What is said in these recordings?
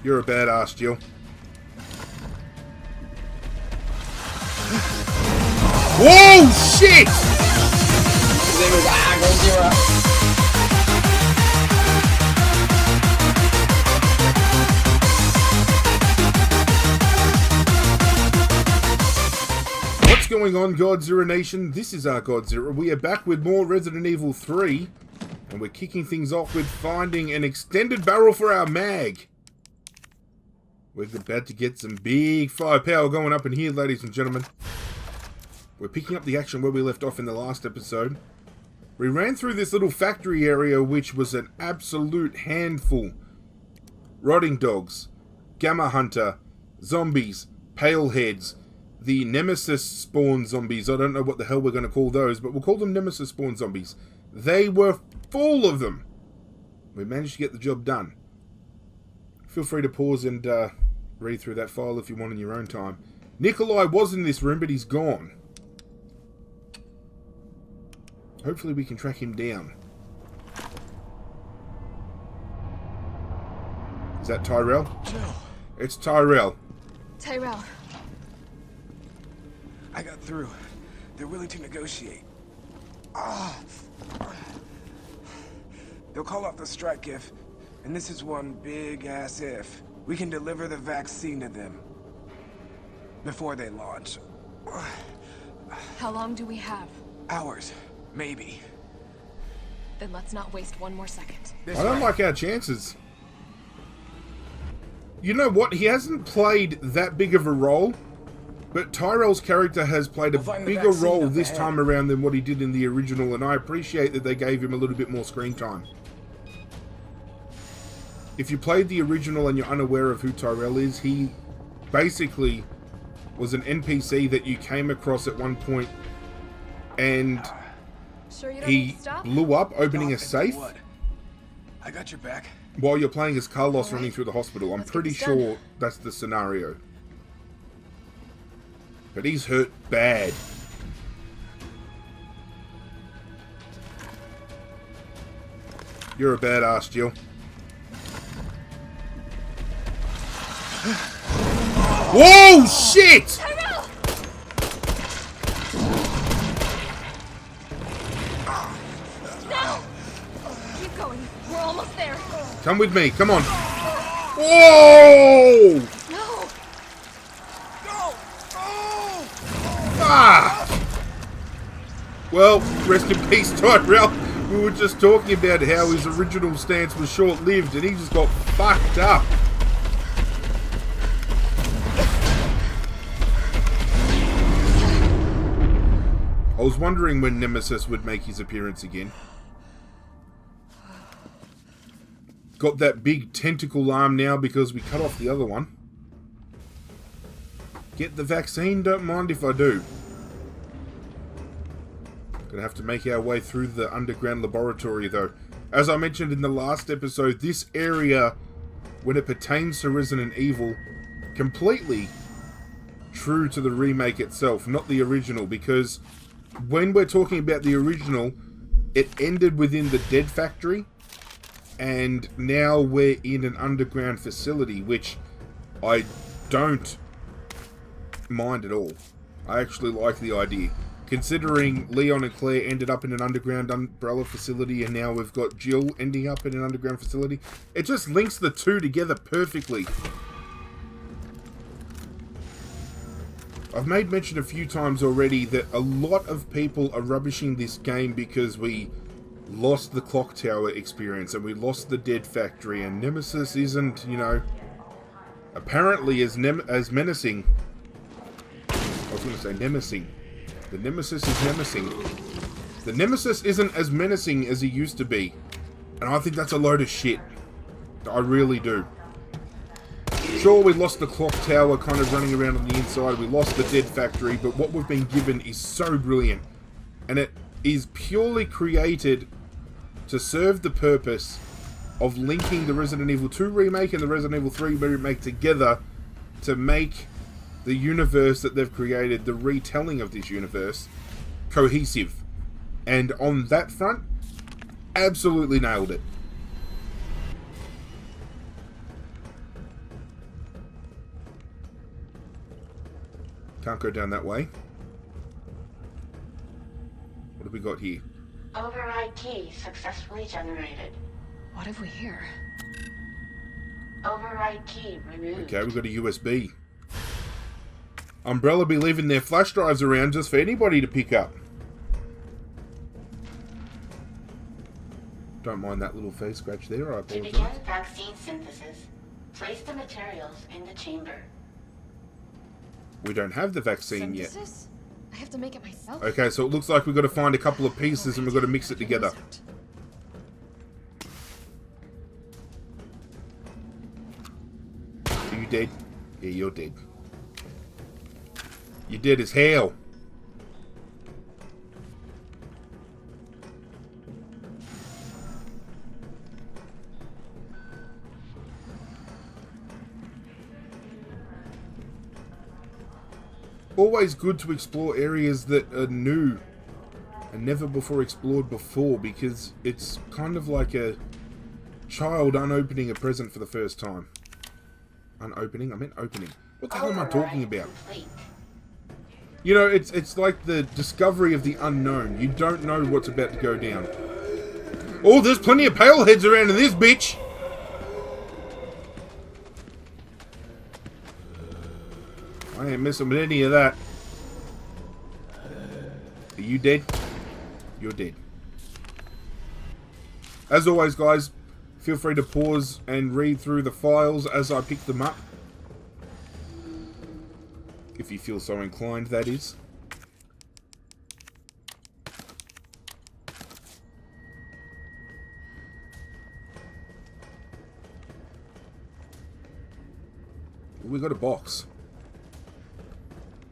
You're a badass, Jill. Whoa, shit! His name is Godzilla. What's going on, Godzilla Nation? This is our Godzilla. We are back with more Resident Evil 3, and we're kicking things off with finding an extended barrel for our mag. We're about to get some big firepower going up in here, ladies and gentlemen. We're picking up the action where we left off in the last episode. We ran through this little factory area, which was an absolute handful. Rotting dogs, Gamma Hunter, zombies, paleheads, the Nemesis spawn zombies. I don't know what the hell we're going to call those, but we'll call them Nemesis spawn zombies. They were full of them. We managed to get the job done. Feel free to pause and read through that file if you want in your own time. Nicholai was in this room, but he's gone. Hopefully we can track him down. Is that Tyrell? No. It's Tyrell. Tyrell. I got through. They're willing to negotiate. They'll call off the strike if, and this is one big ass if, we can deliver the vaccine to them before they launch. How long do we have? Hours. Maybe. Then let's not waste one more second. I don't like our chances. You know what? He hasn't played that big of a role, but Tyrell's character has played a bigger role this time around than what he did in the original, and I appreciate that they gave him a little bit more screen time. If you played the original and you're unaware of who Tyrell is, he basically was an NPC that you came across at one point, and he blew up opening a safe. I got your back. While you're playing as Carlos running through the hospital. I'm pretty sure that's the scenario. But he's hurt bad. You're a badass, Jill. Whoa, shit! Tyrell! Now! Keep going. We're almost there. Come with me. Come on. Whoa! No! Ah! Well, rest in peace, Tyrell. We were just talking about how his original stance was short-lived and he just got fucked up. I was wondering when Nemesis would make his appearance again. Got that big tentacle arm now because we cut off the other one. Get the vaccine, don't mind if I do. Gonna have to make our way through the underground laboratory though. As I mentioned in the last episode, this area, when it pertains to Resident Evil, completely true to the remake itself, not the original, because when we're talking about the original, it ended within the dead factory, and now we're in an underground facility, which I don't mind at all. I actually like the idea. Considering Leon and Claire ended up in an underground umbrella facility, and now we've got Jill ending up in an underground facility, it just links the two together perfectly. I've made mention a few times already that a lot of people are rubbishing this game because we lost the clock tower experience and we lost the dead factory, and Nemesis isn't, you know, apparently as menacing. I was going to say menacing. The Nemesis is menacing. The Nemesis isn't as menacing as he used to be, and I think that's a load of shit. I really do. Sure, we lost the clock tower kind of running around on the inside, we lost the dead factory, but what we've been given is so brilliant. And it is purely created to serve the purpose of linking the Resident Evil 2 remake and the Resident Evil 3 remake together to make the universe that they've created, the retelling of this universe, cohesive. And on that front, absolutely nailed it. Can't go down that way. What have we got here? Override key successfully generated. What have we here? Override key removed. Okay, we've got a USB. Umbrella be leaving their flash drives around just for anybody to pick up. Don't mind that little face scratch there, I To apologize. begin vaccine synthesis, place the materials in the chamber. We don't have the vaccine yet. Synthesis? I have to make it myself. Okay, so it looks like we've got to find a couple of pieces and we've got to mix it together. Are you dead? Yeah, you're dead. You're dead as hell. Always good to explore areas that are new and never before explored before, because it's kind of like a child unopening a present for the first time. Unopening? I meant opening. What the hell am I talking about? Complete. You know, it's like the discovery of the unknown. You don't know what's about to go down. Oh, there's plenty of pale heads around in this bitch! I ain't messing with any of that. Are you dead? You're dead. As always, guys, feel free to pause and read through the files as I pick them up. If you feel so inclined, that is. We got a box.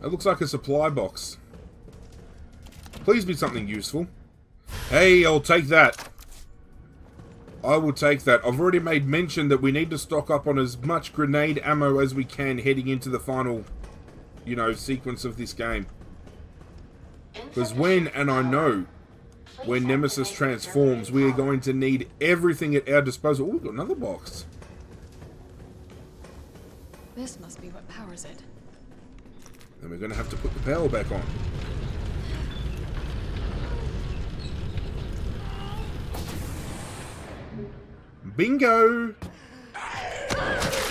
It looks like a supply box. Please be something useful. Hey, I'll take that. I will take that. I've already made mention that we need to stock up on as much grenade ammo as we can heading into the final, you know, sequence of this game. Because when, and I know, when Nemesis transforms, we are going to need everything at our disposal. Oh, we've got another box. This must be what powers it. Then we're going to have to put the power back on. Bingo!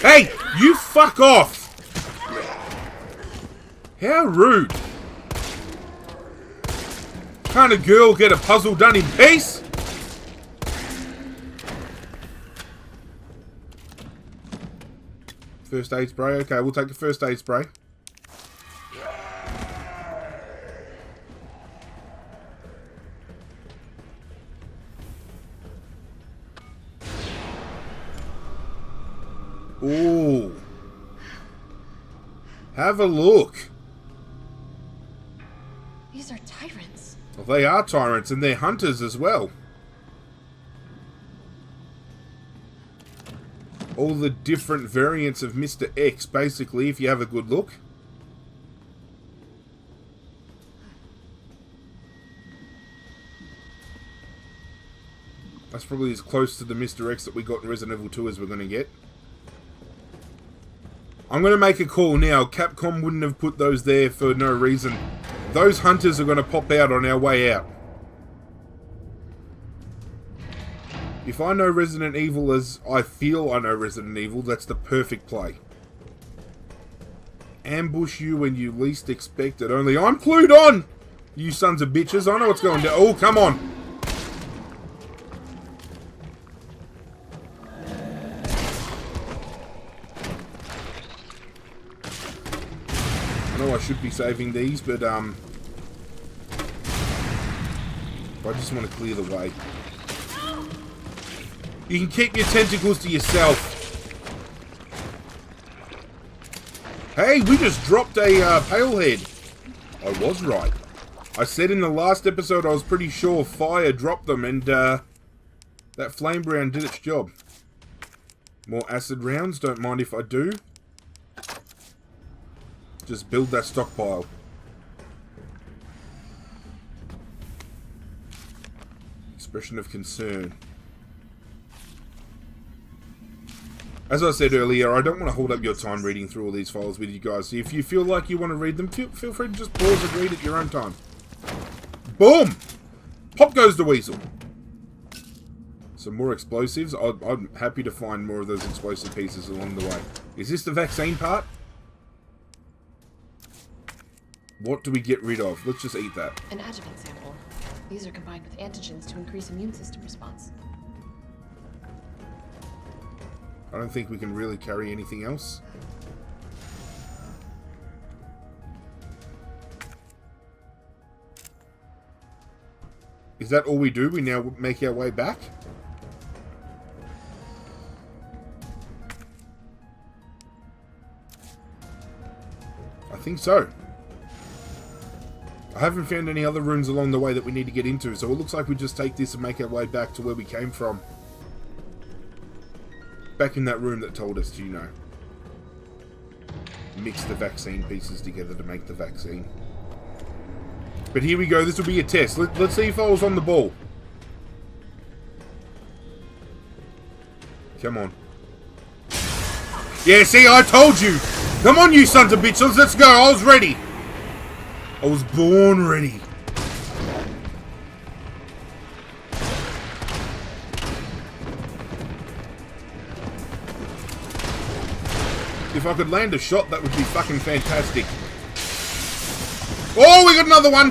Hey! You fuck off! How rude! Can't a girl get a puzzle done in peace? First aid spray. Okay, we'll take the first aid spray. Ooh. Have a look. These are tyrants. Well, they are tyrants and they're hunters as well. All the different variants of Mr. X, basically, if you have a good look. That's probably as close to the Mr. X that we got in Resident Evil 2 as we're going to get. I'm going to make a call now. Capcom wouldn't have put those there for no reason. Those hunters are going to pop out on our way out. If I know Resident Evil as I feel I know Resident Evil, that's the perfect play. Ambush you when you least expect it. Only I'm clued on! You sons of bitches. I know what's going down. Oh, come on! I know I should be saving these, but I just want to clear the way. You can keep your tentacles to yourself. Hey, we just dropped a pale head. I was right. I said in the last episode I was pretty sure fire dropped them, and that flame brown did its job. More acid rounds, don't mind if I do. Just build that stockpile. Expression of concern. As I said earlier, I don't want to hold up your time reading through all these files with you guys. If you feel like you want to read them, feel free to just pause and read at your own time. Boom! Pop goes the weasel. Some more explosives. I'm happy to find more of those explosive pieces along the way. Is this the vaccine part? What do we get rid of? Let's just eat that. An adjuvant sample. These are combined with antigens to increase immune system response. I don't think we can really carry anything else. Is that all we do? We now make our way back? I think so. I haven't found any other rooms along the way that we need to get into, so it looks like we just take this and make our way back to where we came from. Back in that room that told us to, you know, mix the vaccine pieces together to make the vaccine. But here we go, this will be a test. Let's see if I was on the ball. Come on. Yeah, see, I told you! Come on, you sons of bitches, let's go, I was ready! I was born ready. If I could land a shot, that would be fucking fantastic. Oh, we got another one!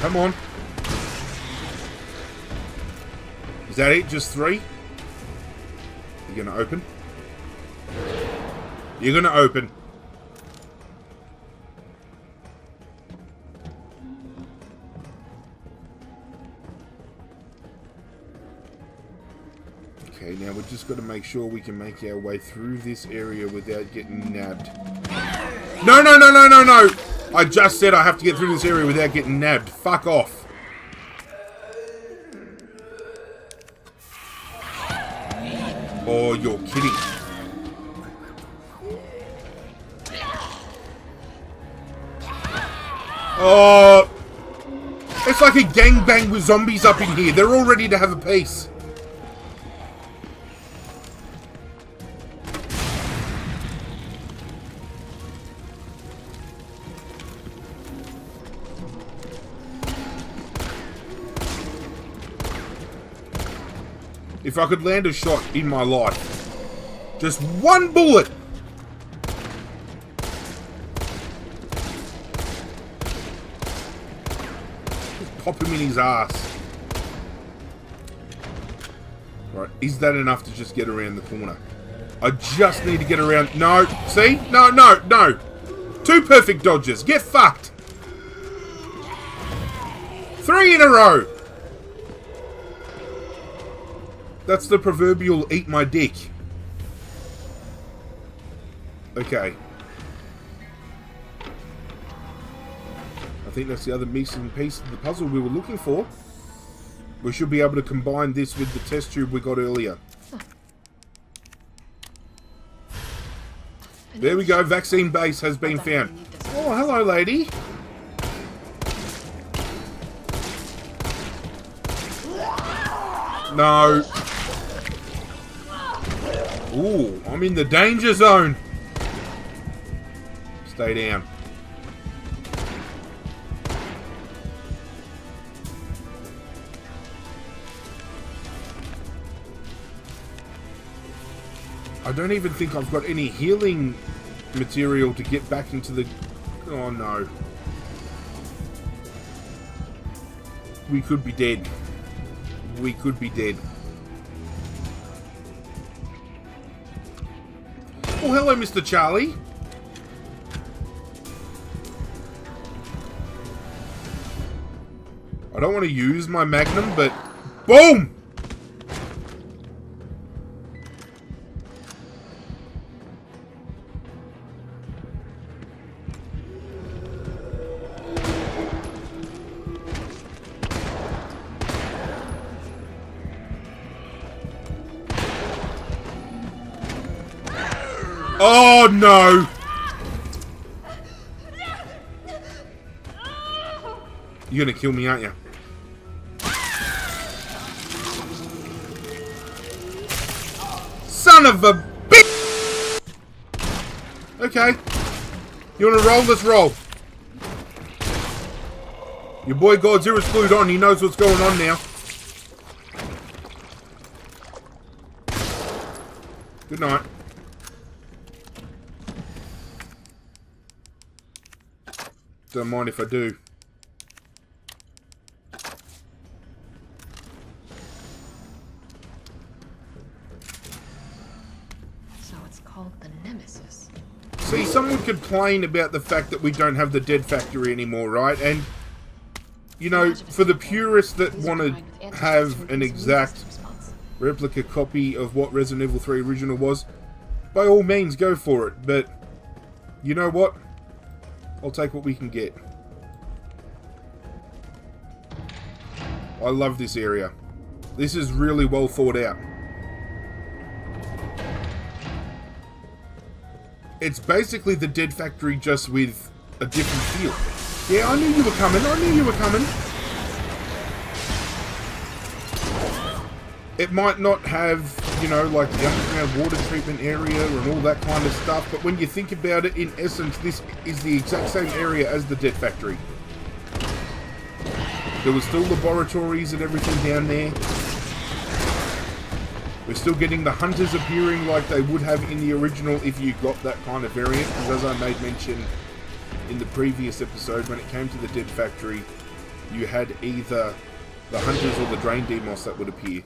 Come on. Is that it? Just 3? You're gonna open? You're gonna open. Okay, now we're just got to make sure we can make our way through this area without getting nabbed. No, no, no, no, no, no! I just said I have to get through this area without getting nabbed. Fuck off. Oh, you're kidding. Oh, it's like a gangbang with zombies up in here. They're all ready to have a piece. If I could land a shot in my life. Just one bullet. Just pop him in his ass. Right, is that enough to just get around the corner? I just need to get around. No, see? No, no, no. 2 perfect dodges. Get fucked. 3 in a row. That's the proverbial eat my dick. Okay. I think that's the other missing piece of the puzzle we were looking for. We should be able to combine this with the test tube we got earlier. There we go, vaccine base has been found. Oh, hello, lady. No. Ooh, I'm in the danger zone. Stay down. I don't even think I've got any healing material to get back into the... Oh no. We could be dead. We could be dead. Oh, hello, Mr. Charlie. I don't want to use my magnum, but... Boom! Oh, no! You're gonna kill me, aren't you? Son of a bitch! Okay. You wanna roll? Let's roll. Your boy Godzilla's glued on. He knows what's going on now. Good night. Don't mind if I do. So it's called the Nemesis. See, someone complain about the fact that we don't have the dead factory anymore, right? And, you know, for the purists that want to have an exact replica copy of what Resident Evil 3 original was, by all means go for it, but you know what? I'll take what we can get. I love this area. This is really well thought out. It's basically the dead factory just with a different feel. Yeah, I knew you were coming. I knew you were coming. It might not have, you know, like the underground water treatment area and all that kind of stuff, but when you think about it, in essence, this is the exact same area as the dead factory. There were still laboratories and everything down there. We're still getting the hunters appearing like they would have in the original if you got that kind of variant, because as I made mention in the previous episode, when it came to the dead factory, you had either the hunters or the drain demos that would appear.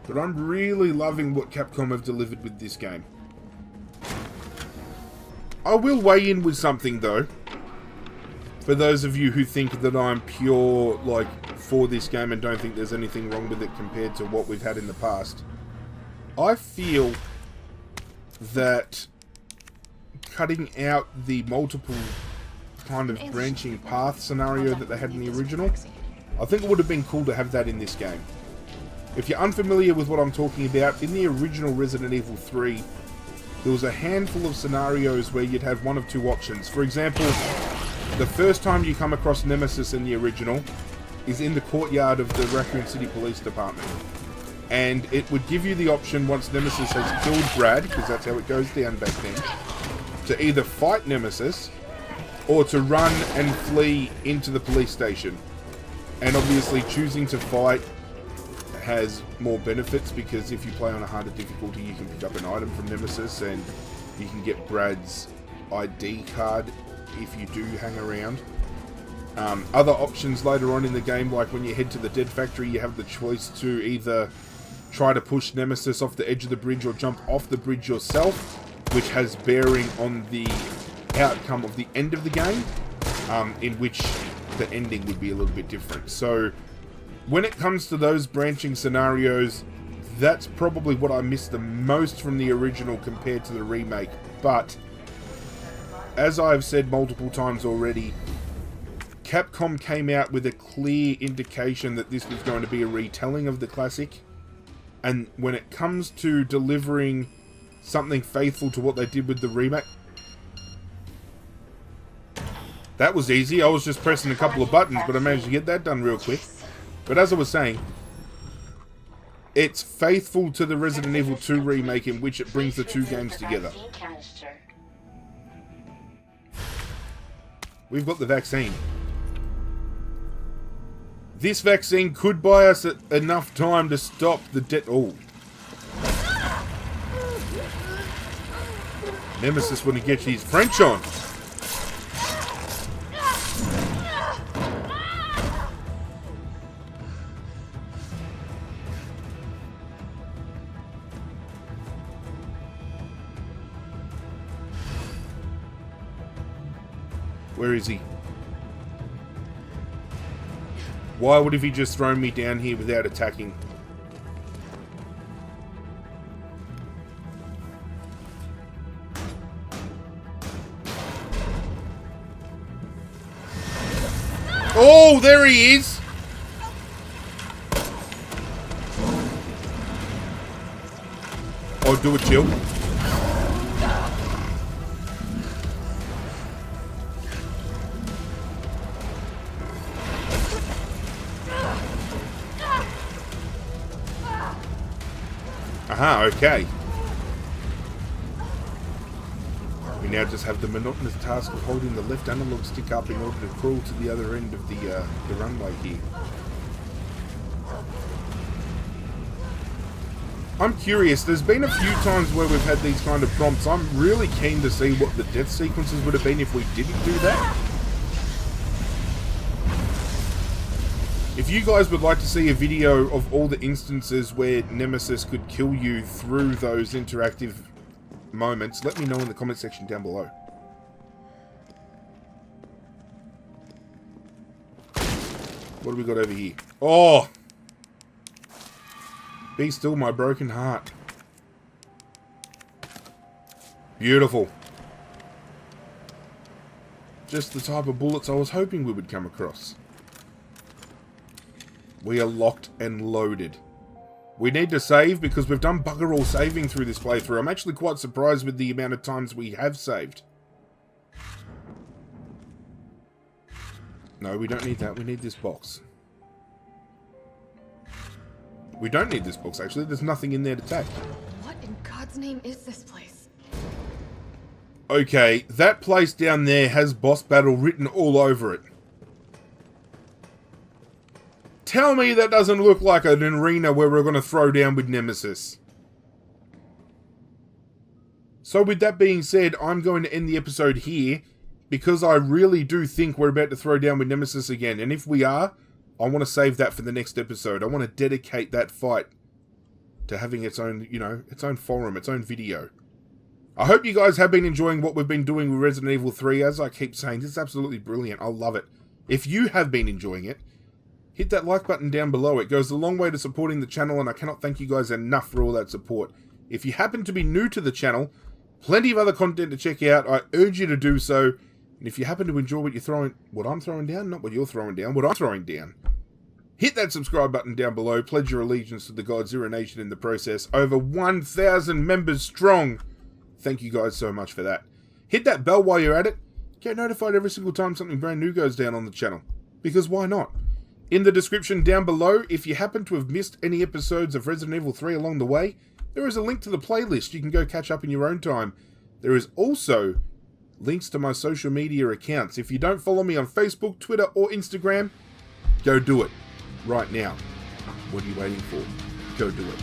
But I'm really loving what Capcom have delivered with this game. I will weigh in with something though. For those of you who think that I'm pure, like, for this game and don't think there's anything wrong with it compared to what we've had in the past. I feel that cutting out the multiple kind of branching path scenario that they had in the original, I think it would have been cool to have that in this game. If you're unfamiliar with what I'm talking about, in the original Resident Evil 3, there was a handful of scenarios where you'd have one of two options. For example, the first time you come across Nemesis in the original is in the courtyard of the Raccoon City Police Department. And it would give you the option, once Nemesis has killed Brad, because that's how it goes down back then, to either fight Nemesis or to run and flee into the police station. And obviously choosing to fight has more benefits, because if you play on a harder difficulty, you can pick up an item from Nemesis and you can get Brad's ID card if you do hang around. Other options later on in the game, like when you head to the dead factory, you have the choice to either try to push Nemesis off the edge of the bridge or jump off the bridge yourself, which has bearing on the outcome of the end of the game, in which the ending would be a little bit different. So when it comes to those branching scenarios, that's probably what I miss the most from the original compared to the remake. But as I've said multiple times already, Capcom came out with a clear indication that this was going to be a retelling of the classic. And when it comes to delivering something faithful to what they did with the remake, that was easy. I was just pressing a couple of buttons, but I managed to get that done real quick. But as I was saying, it's faithful to the Resident Evil 2 remake, in which it brings the two games together. We've got the vaccine. This vaccine could buy us enough time to stop the Oh. Nemesis wouldn't get his French on. Where is he? Why would he just thrown me down here without attacking? Oh, there he is! Oh, do it, Jill. Aha, okay. We now just have the monotonous task of holding the left analog stick up in order to crawl to the other end of the runway here. I'm curious, there's been a few times where we've had these kind of prompts. I'm really keen to see what the death sequences would have been if we didn't do that. If you guys would like to see a video of all the instances where Nemesis could kill you through those interactive moments, let me know in the comment section down below. What do we got over here? Oh! Be still my broken heart. Beautiful. Just the type of bullets I was hoping we would come across. We are locked and loaded. We need to save because we've done bugger all saving through this playthrough. I'm actually quite surprised with the amount of times we have saved. No, we don't need that. We need this box. We don't need this box, actually. There's nothing in there to take. What in God's name is this place? Okay, that place down there has boss battle written all over it. Tell me that doesn't look like an arena where we're going to throw down with Nemesis. So with that being said, I'm going to end the episode here because I really do think we're about to throw down with Nemesis again. And if we are, I want to save that for the next episode. I want to dedicate that fight to having its own, you know, its own forum, its own video. I hope you guys have been enjoying what we've been doing with Resident Evil 3. As I keep saying, it's absolutely brilliant. I love it. If you have been enjoying it, hit that like button down below. It goes a long way to supporting the channel, and I cannot thank you guys enough for all that support. If you happen to be new to the channel, plenty of other content to check out. I urge you to do so. And if you happen to enjoy what I'm throwing down, not what you're throwing down, what I'm throwing down, hit that subscribe button down below. Pledge your allegiance to the Godzilla Nation in the process. Over 1,000 members strong. Thank you guys so much for that. Hit that bell while you're at it. Get notified every single time something brand new goes down on the channel. Because why not? In the description down below, if you happen to have missed any episodes of Resident Evil 3 along the way, there is a link to the playlist. You can go catch up in your own time. There is also links to my social media accounts. If you don't follow me on Facebook, Twitter, or Instagram, go do it right now. What are you waiting for? Go do it.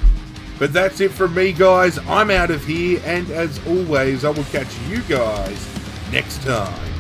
But that's it from me, guys. I'm out of here, and as always, I will catch you guys next time.